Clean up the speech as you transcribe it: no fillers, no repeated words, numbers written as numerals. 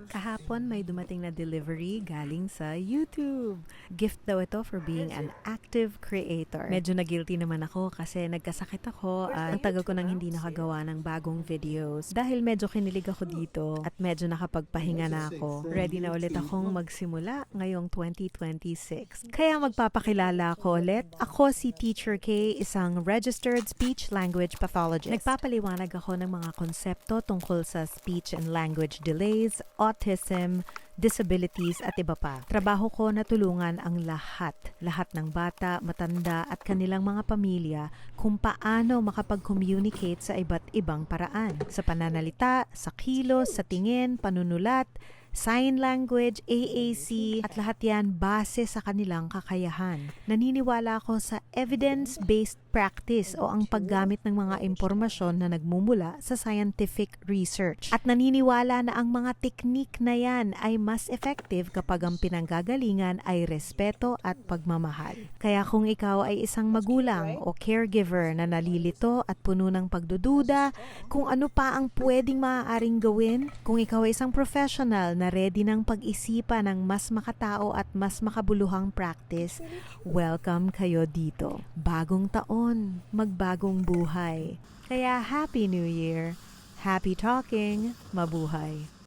Kahapon may dumating na delivery galing sa YouTube. Gift daw ito for being an active creator. Medyo na-guilty naman ako kasi nagkasakit ako at ang tagal ko nang hindi nakagawa ng bagong videos. Dahil medyo kinilig ako dito at medyo nakapagpahinga na ako. Ready na ulit akong magsimula ngayong 2026. Kaya magpapakilala ako ulit. Ako si Teacher K, isang registered speech language pathologist. Nagpapaliwanag ako ng mga konsepto tungkol sa speech and language delays, autism, disabilities at iba pa. Trabaho ko na tulungan ang lahat ng bata, matanda at kanilang mga pamilya kung paano makapag-communicate sa iba't ibang paraan. Sa pananalita, sa kilos, sa tingin, panunulat, sign language, AAC, at lahat yan base sa kanilang kakayahan. Naniniwala ako sa evidence-based practice o ang paggamit ng mga impormasyon na nagmumula sa scientific research. At naniniwala na ang mga teknik na yan ay mas effective kapag ang pinanggagalingan ay respeto at pagmamahal. Kaya kung ikaw ay isang magulang o caregiver na nalilito at puno ng pagdududa kung ano pa ang pwedeng maaaring gawin, kung ikaw ay isang professional na ready ng pag-isipan ng mas makatao at mas makabuluhang practice, welcome kayo dito. Bagong taon, magbagong buhay. Kaya Happy New Year! Happy talking! Mabuhay!